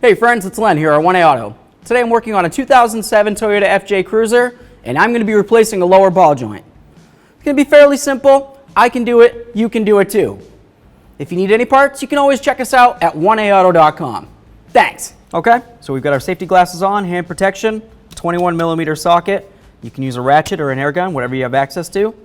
Hey friends, it's Len here at 1A Auto. Today I'm working on a 2007 Toyota FJ Cruiser, and I'm going to be replacing a lower ball joint. It's going to be fairly simple. I can do it, you can do it too. If you need any parts, you can always check us out at 1aauto.com. Thanks. Okay, so we've got our safety glasses on, hand protection, 21mm socket. You can use a ratchet or an air gun, whatever you have access to.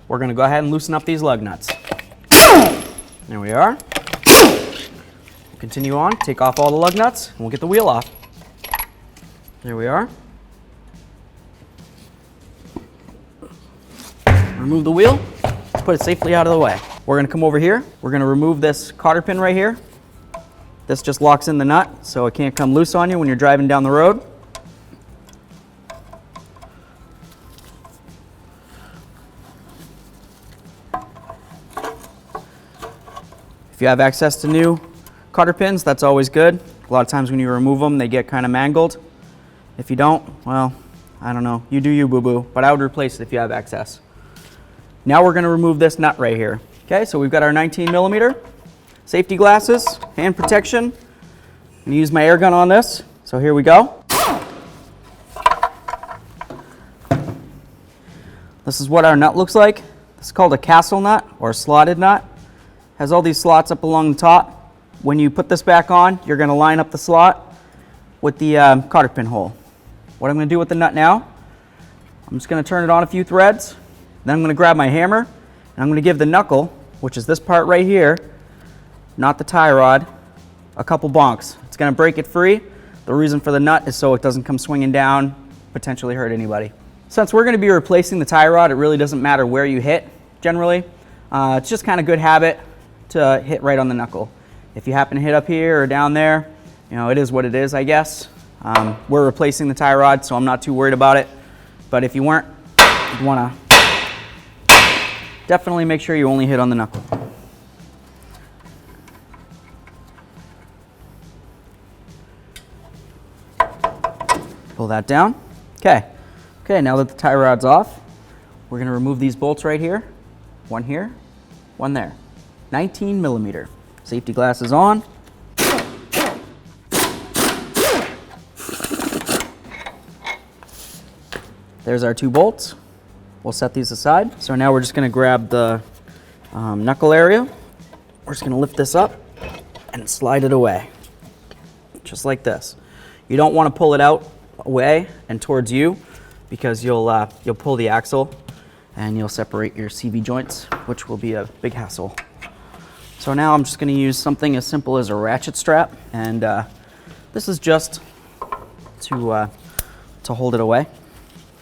We're going to go ahead and loosen up these lug nuts. There we are. Continue on, take off all the lug nuts, and we'll get the wheel off. There we are. Remove the wheel, put it safely out of the way. We're going to come over here. We're going to remove this cotter pin right here. This just locks in the nut, so it can't come loose on you when you're driving down the road. If you have access to new cotter pins, that's always good. A lot of times when you remove them, they get kind of mangled. If you don't, well, I don't know. You do you, boo-boo. But I would replace it if you have access. Now we're going to remove this nut right here. Okay, so we've got our 19mm. Safety glasses, hand protection. I'm going to use my air gun on this. So here we go. This is what our nut looks like. This is called a castle nut or a slotted nut. Has all these slots up along the top. When you put this back on, you're going to line up the slot with the cotter pin hole. What I'm going to do with the nut now, I'm just going to turn it on a few threads. Then I'm going to grab my hammer, and I'm going to give the knuckle, which is this part right here, not the tie rod, a couple bonks. It's going to break it free. The reason for the nut is so it doesn't come swinging down, potentially hurt anybody. Since we're going to be replacing the tie rod, it really doesn't matter where you hit, generally. It's just kind of good habit to hit right on the knuckle. If you happen to hit up here or down there, you know, it is what it is, I guess. We're replacing the tie rod, so I'm not too worried about it. But if you weren't, you'd want to definitely make sure you only hit on the knuckle. Pull that down. Okay. Okay, now that the tie rod's off, we're going to remove these bolts right here. One here, one there. 19mm. Safety glasses on. There's our two bolts. We'll set these aside. So now we're just going to grab the knuckle area. We're just going to lift this up and slide it away. Just like this. You don't want to pull it out away and towards you because you'll pull the axle and you'll separate your CV joints, which will be a big hassle. So now I'm just going to use something as simple as a ratchet strap, and this is just to hold it away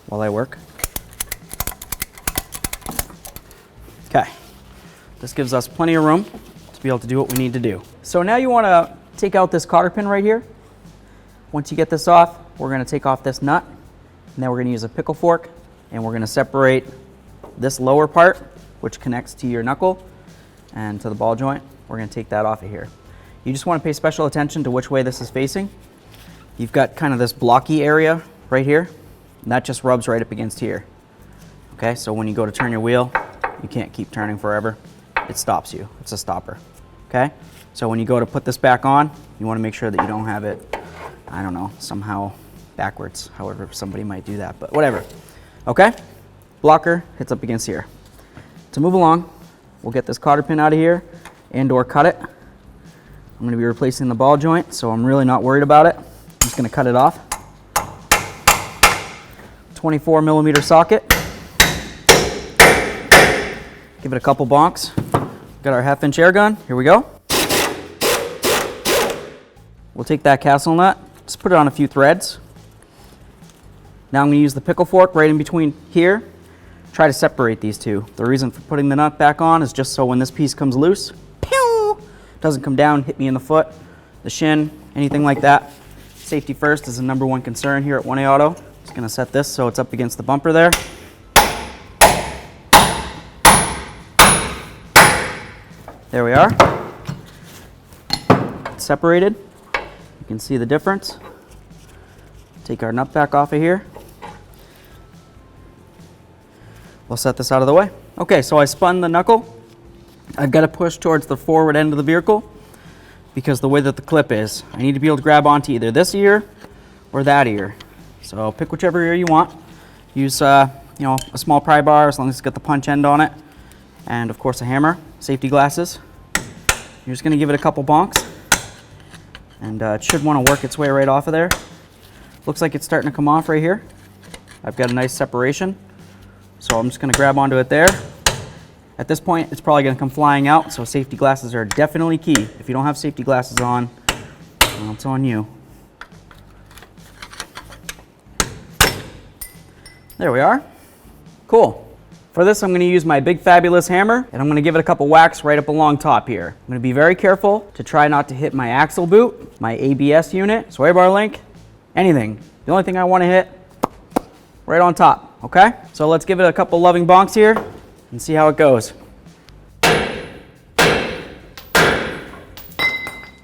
while I work. Okay, this gives us plenty of room to be able to do what we need to do. So now you want to take out this cotter pin right here. Once you get this off, we're going to take off this nut, and then we're going to use a pickle fork, and we're going to separate this lower part, which connects to your knuckle, and to the ball joint. We're going to take that off of here. You just want to pay special attention to which way this is facing. You've got kind of this blocky area right here, and that just rubs right up against here. Okay, so when you go to turn your wheel, you can't keep turning forever. It stops you. It's a stopper. Okay, so when you go to put this back on, you want to make sure that you don't have it, I don't know, somehow backwards, however somebody might do that, but whatever. Okay, blocker hits up against here. To move along, we'll get this cotter pin out of here and or cut it. I'm going to be replacing the ball joint, so I'm really not worried about it. I'm just going to cut it off. 24mm socket. Give it a couple bonks. Got our 1/2-inch air gun. Here we go. We'll take that castle nut, just put it on a few threads. Now I'm going to use the pickle fork right in between here. Try to separate these two. The reason for putting the nut back on is just so when this piece comes loose, pew, doesn't come down, hit me in the foot, the shin, anything like that. Safety first is the #1 concern here at 1A Auto. Just going to set this so it's up against the bumper there. There we are. It's separated. You can see the difference. Take our nut back off of here. We'll set this out of the way. Okay, so I spun the knuckle. I've got to push towards the forward end of the vehicle. because the way that the clip is, I need to be able to grab onto either this ear or that ear. So pick whichever ear you want. Use a small pry bar as long as it's got the punch end on it, and of course a hammer, safety glasses. You're just going to give it a couple bonks, and it should want to work its way right off of there. Looks like it's starting to come off right here. I've got a nice separation, so I'm just going to grab onto it there. At this point, it's probably going to come flying out, so safety glasses are definitely key. If you don't have safety glasses on, well, it's on you. There we are. Cool. For this, I'm going to use my big fabulous hammer, and I'm going to give it a couple whacks right up along top here. I'm going to be very careful to try not to hit my axle boot, my ABS unit, sway bar link, anything. The only thing I want to hit, right on top, okay? So let's give it a couple loving bonks here and see how it goes.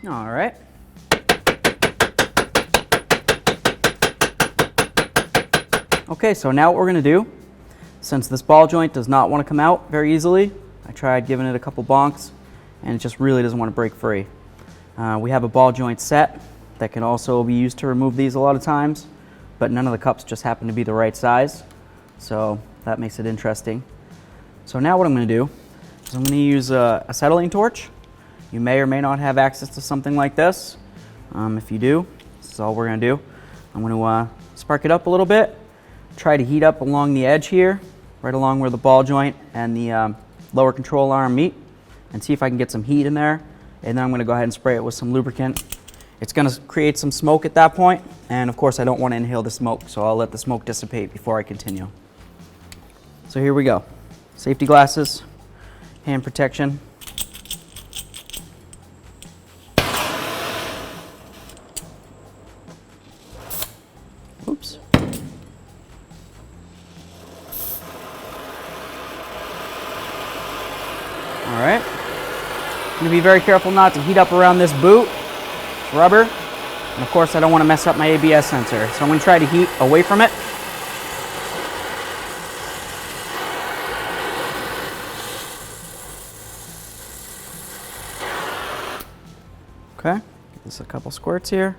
All right. Okay, so now what we're going to do, since this ball joint does not want to come out very easily, I tried giving it a couple bonks, and it just really doesn't want to break free. We have a ball joint set that can also be used to remove these a lot of times, but none of the cups just happen to be the right size, so that makes it interesting. So now what I'm going to do is I'm going to use a acetylene torch. You may or may not have access to something like this. If you do, this is all we're going to do. I'm going to spark it up a little bit, try to heat up along the edge here, right along where the ball joint and the lower control arm meet, and see if I can get some heat in there. And then I'm going to go ahead and spray it with some lubricant. It's going to create some smoke at that point, and of course I don't want to inhale the smoke, so I'll let the smoke dissipate before I continue. So here we go. Safety glasses, hand protection. Oops. All right. I'm going to be very careful not to heat up around this boot. It's rubber. And of course I don't want to mess up my ABS sensor, so I'm going to try to heat away from it. Okay, give this a couple squirts here.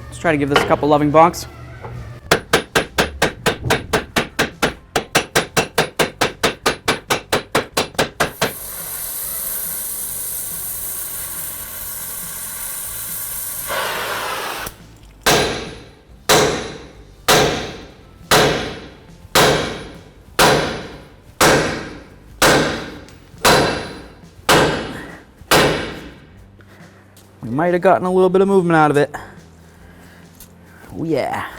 Let's try to give this a couple loving bonks. We might have gotten a little bit of movement out of it. Oh yeah.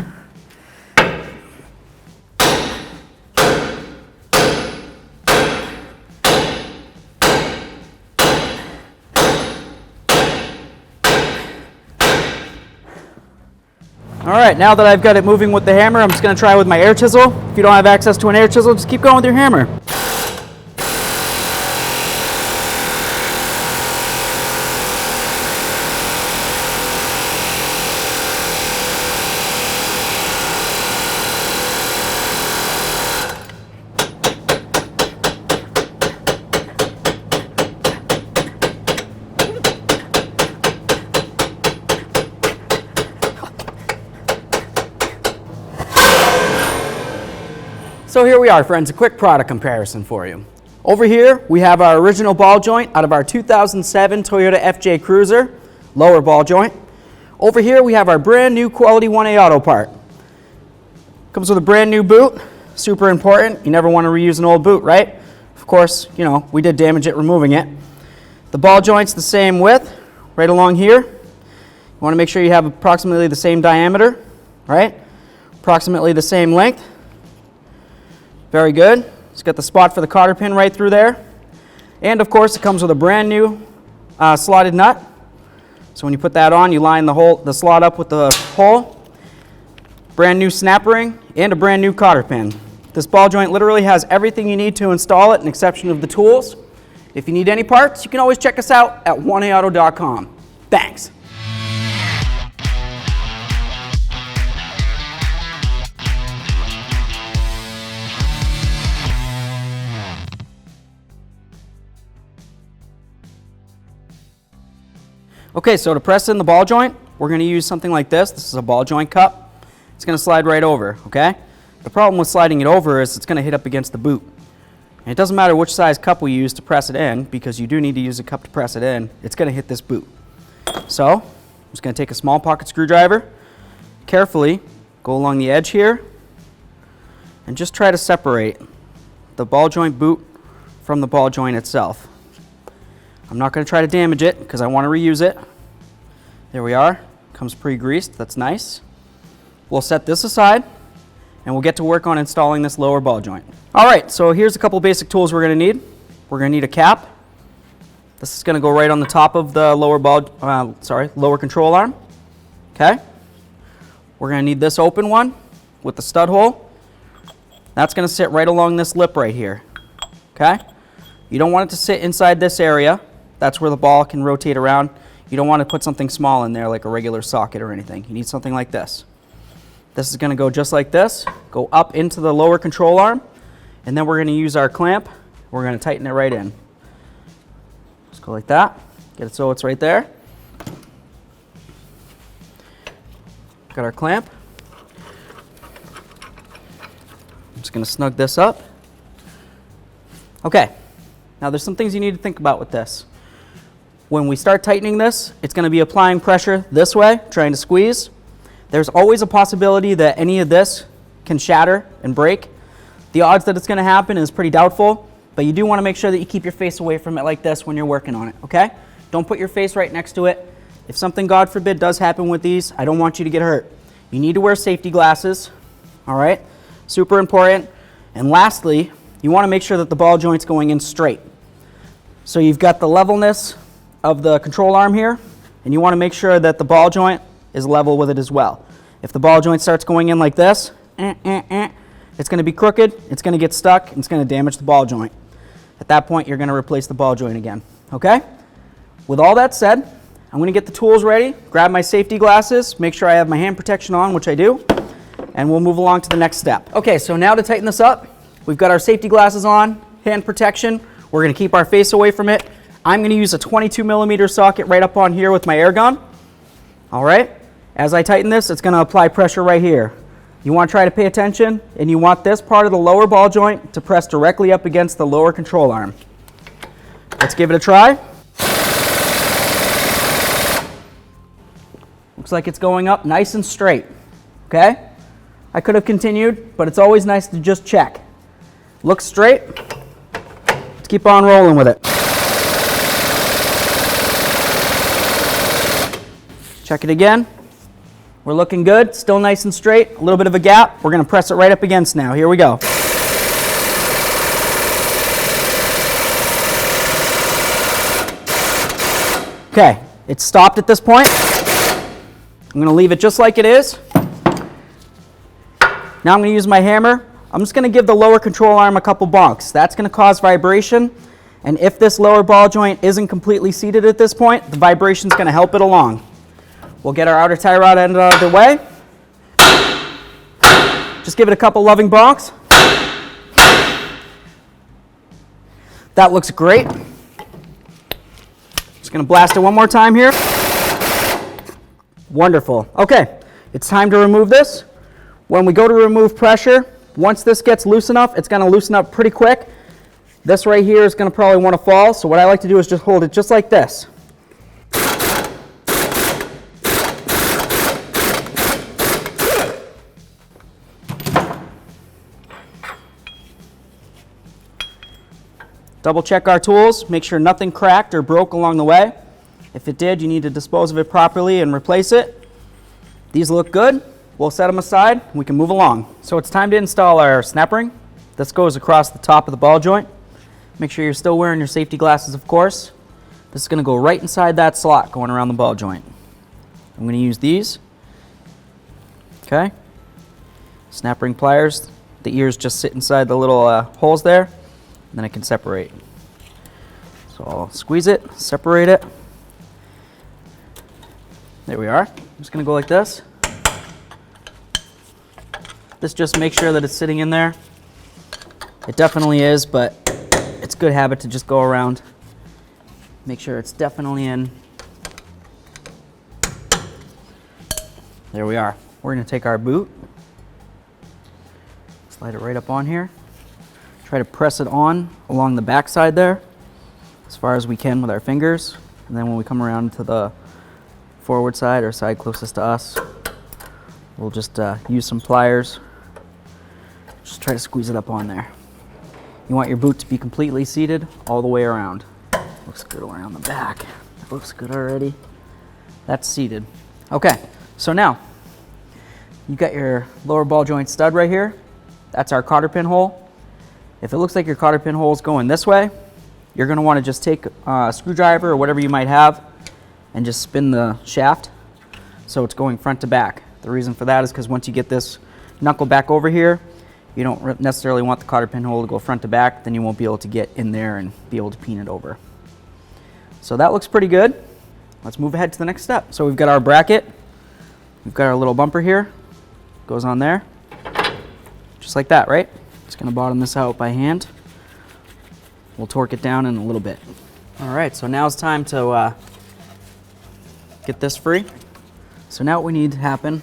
All right, now that I've got it moving with the hammer, I'm just going to try with my air chisel. If you don't have access to an air chisel, just keep going with your hammer. So here we are, friends, a quick product comparison for you. Over here, we have our original ball joint out of our 2007 Toyota FJ Cruiser, lower ball joint. Over here, we have our brand new quality 1A auto part. Comes with a brand new boot, super important. You never want to reuse an old boot, right? Of course, you know, we did damage it removing it. The ball joint's the same width, right along here. You want to make sure you have approximately the same diameter, right? Approximately the same length. Very good. It's got the spot for the cotter pin right through there. And of course it comes with a brand new slotted nut. So when you put that on, you line the slot up with the hole. Brand new snap ring and a brand new cotter pin. This ball joint literally has everything you need to install it, an exception of the tools. If you need any parts, you can always check us out at 1aauto.com. Thanks. Okay, so to press in the ball joint, we're going to use something like this. This is a ball joint cup. It's going to slide right over, okay? The problem with sliding it over is it's going to hit up against the boot. And it doesn't matter which size cup we use to press it in, because you do need to use a cup to press it in. It's going to hit this boot. So I'm just going to take a small pocket screwdriver, carefully go along the edge here, and just try to separate the ball joint boot from the ball joint itself. I'm not going to try to damage it because I want to reuse it. There we are. Comes pre-greased. That's nice. We'll set this aside and we'll get to work on installing this lower ball joint. All right, so here's a couple basic tools we're going to need. We're going to need a cap. This is going to go right on the top of the lower control arm. Okay. We're going to need this open one with the stud hole. That's going to sit right along this lip right here. Okay. You don't want it to sit inside this area. That's where the ball can rotate around. You don't want to put something small in there like a regular socket or anything. You need something like this. This is going to go just like this, go up into the lower control arm, and then we're going to use our clamp. We're going to tighten it right in. Just go like that. Get it so it's right there. Got our clamp. I'm just going to snug this up. Okay. Now there's some things you need to think about with this. When we start tightening this, it's going to be applying pressure this way, trying to squeeze. There's always a possibility that any of this can shatter and break. The odds that it's going to happen is pretty doubtful, but you do want to make sure that you keep your face away from it like this when you're working on it, okay? Don't put your face right next to it. If something, God forbid, does happen with these, I don't want you to get hurt. You need to wear safety glasses, all right? Super important. And lastly, you want to make sure that the ball joint's going in straight. So you've got the levelness of the control arm here, and you want to make sure that the ball joint is level with it as well. If the ball joint starts going in like this, it's going to be crooked, it's going to get stuck, and it's going to damage the ball joint. At that point, you're going to replace the ball joint again, okay? With all that said, I'm going to get the tools ready, grab my safety glasses, make sure I have my hand protection on, which I do, and we'll move along to the next step. Okay, so now to tighten this up, we've got our safety glasses on, hand protection. We're going to keep our face away from it. I'm going to use a 22 millimeter socket right up on here with my air gun. All right. As I tighten this, it's going to apply pressure right here. You want to try to pay attention, and you want this part of the lower ball joint to press directly up against the lower control arm. Let's give it a try. Looks like it's going up nice and straight. Okay. I could have continued, but it's always nice to just check. Looks straight. Let's keep on rolling with it. Check it again. We're looking good, still nice and straight. A little bit of a gap. We're going to press it right up against now. Here we go. Okay, it's stopped at this point. I'm going to leave it just like it is. Now I'm going to use my hammer. I'm just going to give the lower control arm a couple bonks. That's going to cause vibration. And if this lower ball joint isn't completely seated at this point, the vibration is going to help it along. We'll get our outer tie rod end out of the way. Just give it a couple loving bonks. That looks great. Just going to blast it one more time here. Wonderful. Okay, it's time to remove this. When we go to remove pressure, once this gets loose enough, it's going to loosen up pretty quick. This right here is going to probably want to fall, so what I like to do is just hold it just like this. Double check our tools, make sure nothing cracked or broke along the way. If it did, you need to dispose of it properly and replace it. These look good. We'll set them aside and we can move along. So it's time to install our snap ring. This goes across the top of the ball joint. Make sure you're still wearing your safety glasses, of course. This is going to go right inside that slot going around the ball joint. I'm going to use these. Okay. Snap ring pliers. The ears just sit inside the little holes there. Then I can separate. So I'll squeeze it, separate it. There we are. I'm just going to go like this. This just makes sure that it's sitting in there. It definitely is, but it's good habit to just go around. Make sure it's definitely in. There we are. We're going to take our boot, slide it right up on here, try to press it on along the back side there as far as we can with our fingers, and then when we come around to the forward side or side closest to us, we'll just use some pliers. Just try to squeeze it up on there. You want your boot to be completely seated all the way around. Looks good around the back. That looks good already. That's seated. Okay, so now you got your lower ball joint stud right here. That's our cotter pin hole. If it looks like your cotter pin hole is going this way, you're going to want to just take a screwdriver or whatever you might have and just spin the shaft so it's going front to back. The reason for that is because once you get this knuckle back over here, you don't necessarily want the cotter pin hole to go front to back, then you won't be able to get in there and be able to peen it over. So that looks pretty good. Let's move ahead to the next step. So we've got our bracket, we've got our little bumper here, goes on there, just like that, right? Just gonna bottom this out by hand. We'll torque it down in a little bit. All right, so now it's time to get this free. So now what we need to happen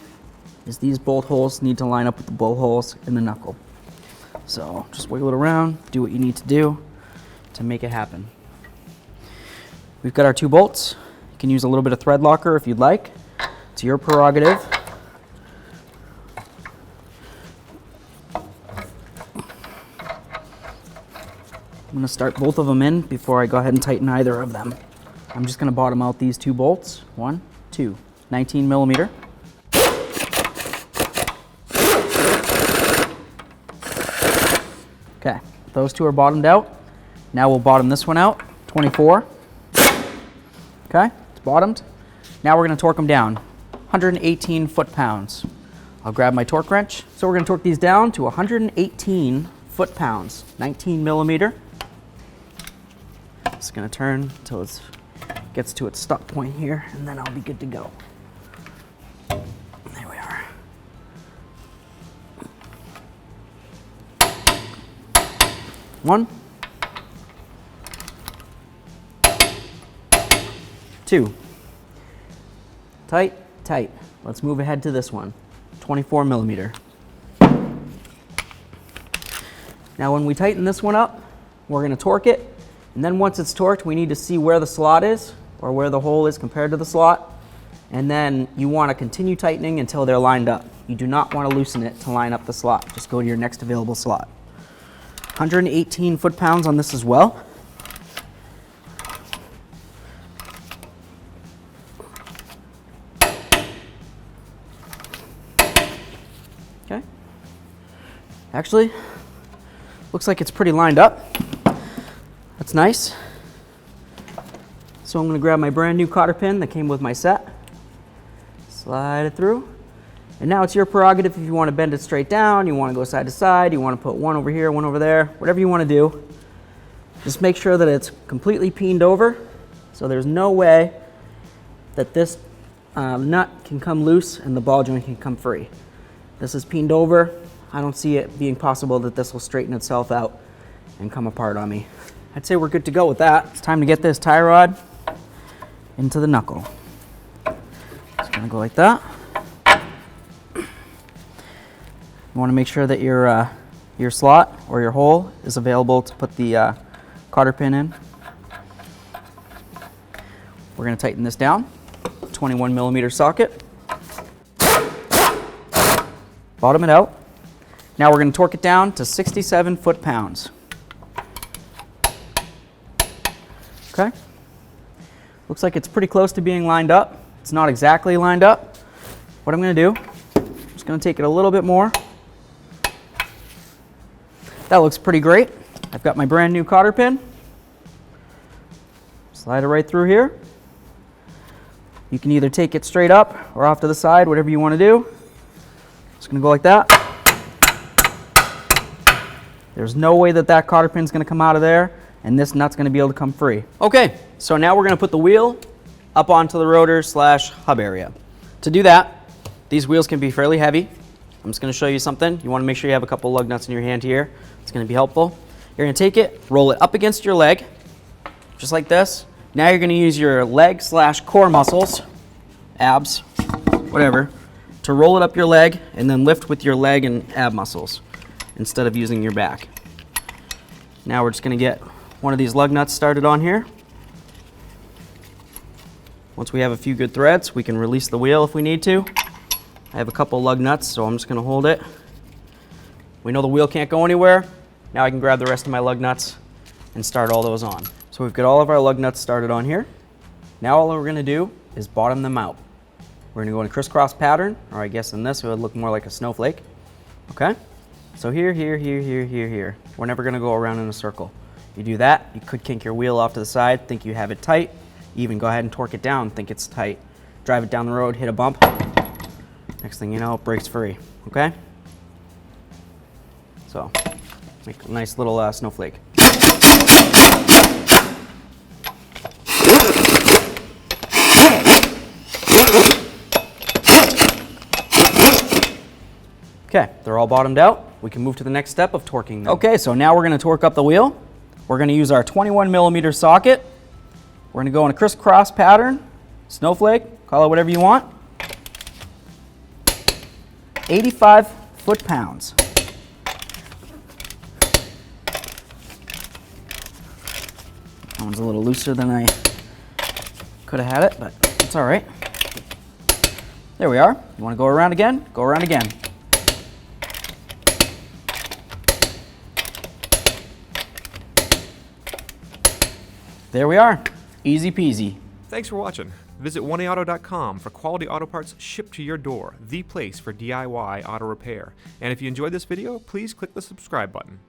is these bolt holes need to line up with the bolt holes in the knuckle. So just wiggle it around, do what you need to do to make it happen. We've got our 2 bolts. You can use a little bit of thread locker if you'd like. It's your prerogative. I'm going to start both of them in before I go ahead and tighten either of them. I'm just going to bottom out these 2 bolts. 1, 2, 19 millimeter. Okay, those 2 are bottomed out. Now we'll bottom this one out, 24. Okay, it's bottomed. Now we're going to torque them down, 118 foot-pounds. I'll grab my torque wrench. So we're going to torque these down to 118 foot-pounds, 19 millimeter. It's going to turn until it gets to its stop point here, and then I'll be good to go. There we are. One, 2. Tight, tight. Let's move ahead to this one, 24 millimeter. Now when we tighten this one up, we're going to torque it. And then once it's torqued, we need to see where the slot is or where the hole is compared to the slot. And then you want to continue tightening until they're lined up. You do not want to loosen it to line up the slot. Just go to your next available slot. 118 foot-pounds on this as well. Okay. Actually, looks like it's pretty lined up. That's nice. So I'm going to grab my brand new cotter pin that came with my set, slide it through, and now it's your prerogative if you want to bend it straight down, you want to go side to side, you want to put one over here, one over there, whatever you want to do. Just make sure that it's completely peened over, so there's no way that this nut can come loose and the ball joint can come free. This is peened over. I don't see it being possible that this will straighten itself out and come apart on me. I'd say we're good to go with that. It's time to get this tie rod into the knuckle. It's gonna go like that. You wanna make sure that your slot or your hole is available to put the cotter pin in. We're gonna tighten this down, 21 millimeter socket. Bottom it out. Now we're gonna torque it down to 67 foot-pounds. Okay, looks like it's pretty close to being lined up. It's not exactly lined up. What I'm going to do, I'm just going to take it a little bit more. That looks pretty great. I've got my brand new cotter pin. Slide it right through here. You can either take it straight up or off to the side, whatever you want to do. It's going to go like that. There's no way that that cotter pin is going to come out of there, and this nut's going to be able to come free. Okay, so now we're going to put the wheel up onto the rotor / hub area. To do that, these wheels can be fairly heavy. I'm just going to show you something. You want to make sure you have a couple lug nuts in your hand here. It's going to be helpful. You're going to take it, roll it up against your leg, just like this. Now you're going to use your leg / core muscles, abs, whatever, to roll it up your leg and then lift with your leg and ab muscles instead of using your back. Now we're just going to get one of these lug nuts started on here. Once we have a few good threads, we can release the wheel if we need to. I have a couple lug nuts, so I'm just going to hold it. We know the wheel can't go anywhere. Now I can grab the rest of my lug nuts and start all those on. So we've got all of our lug nuts started on here. Now all we're going to do is bottom them out. We're going to go in a crisscross pattern, or I guess in this it would look more like a snowflake. Okay? So here, here, here, here, here, here. We're never going to go around in a circle. You do that, you could kink your wheel off to the side, think you have it tight. Even go ahead and torque it down, think it's tight. Drive it down the road, hit a bump. Next thing you know, it breaks free. Okay? So, make a nice little snowflake. Okay, they're all bottomed out. We can move to the next step of torquing them. Okay, so now we're going to torque up the wheel. We're going to use our 21mm socket. We're going to go in a crisscross pattern, snowflake, call it whatever you want. 85 foot-pounds. That one's a little looser than I could have had it, but it's all right. There we are. You want to go around again? Go around again. There we are. Easy peasy. Thanks for watching. Visit 1aauto.com for quality auto parts shipped to your door, the place for DIY auto repair. And if you enjoyed this video, please click the subscribe button.